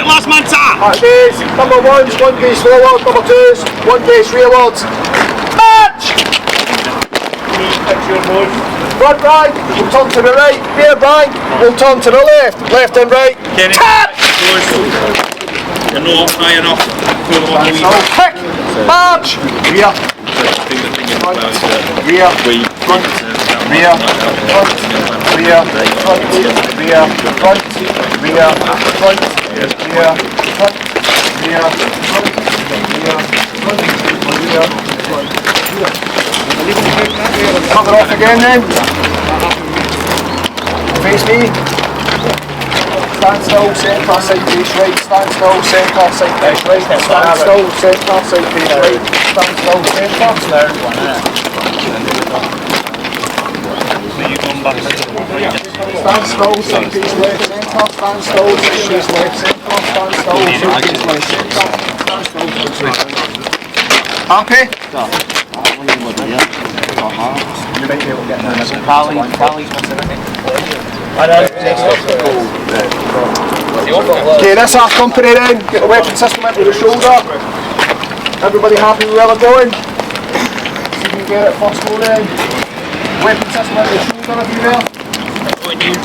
Last man start. Days, number ones, 1 base forward, number twos, 1 base rearwards. March! Front right, we'll turn to the right. Rear right, we'll turn to the left. Left and right. Tap! You're not high enough. Kick! March! Rear. Front. Rear. Front. Rear. Front. Rear. Front. Rear. Front. Rear. Front. Rear. Front. Rear. Front. Rear. Front. Rear. Front. Cover off again then. Face me. Stand still, centre, side face right. Stand still, centre, side face right. Stand still, centre, side face right. Stand still, centre. Stand still, side face left, centre. Stand still, side face left, centre. Stand still, side face left, centre. Stand still, side face left. Happy? You might be able to get another Pally's wants everything. Okay, that's our company then. Get the weapon system into the shoulder. Everybody happy with where we're going? See if you can get it first go then. Weapon system into the shoulder if you're there.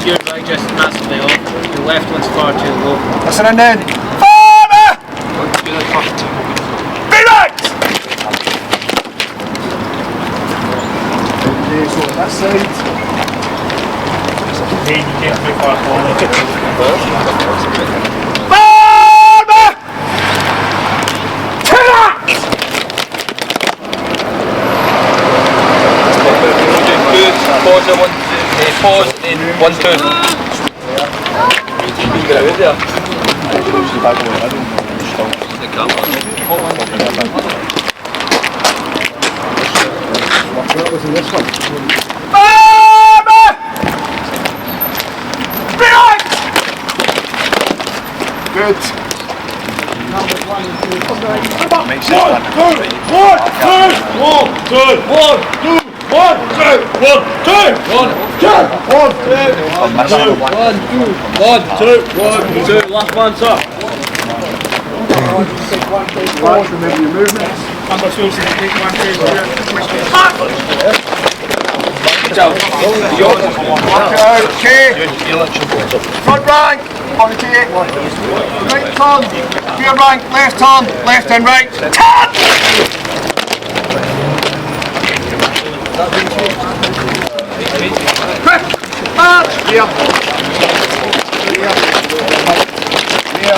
You're right, just massively off. The left one's far too low. Listen in then. Farmer! Be right! Okay, so on this side. Hey, you can't be far forward. Farmer! To that! Pause in 1, 2. Get out there. What was in this one? Good. Make sense. 1, 2. Last one, sir. Remember your movements. Okay. Front rank. On the take. Right turn. Rear rank. Left turn. Left and right. Turn. Quick. March. Rear. Rear. Rear.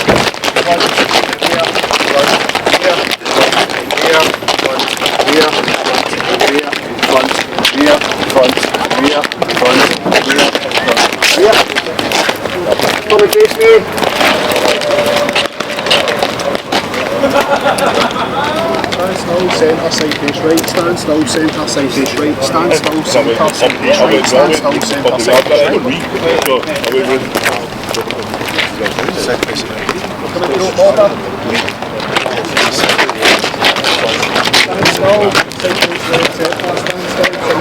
Face me. Stand still, centre, side face right. Stand still, centre, side face right. Stand still, centre, side face right. Stand still, centre, side face right. We're going to go order. Stand still, side face right, centre. Stand still, side face right,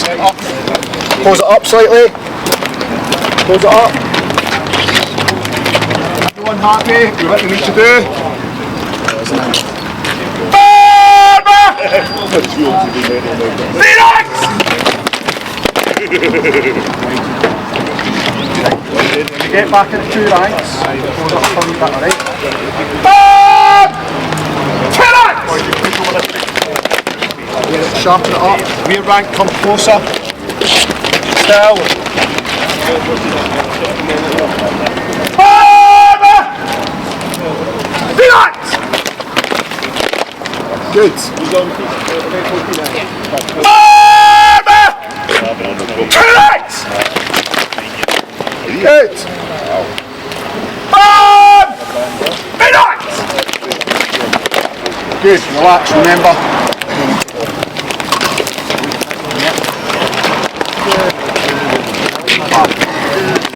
centre. Close it up slightly. Close it up. Everyone happy? Do what you need to do. Farmer! Relax! When you get back into 2 ranks, close up for me back, alright? Relax! Sharpen it up. Rear rank, come closer. Still. Farmer! Relax! Good. Farmer! Relax! Good. Relax! Good. Relax, remember.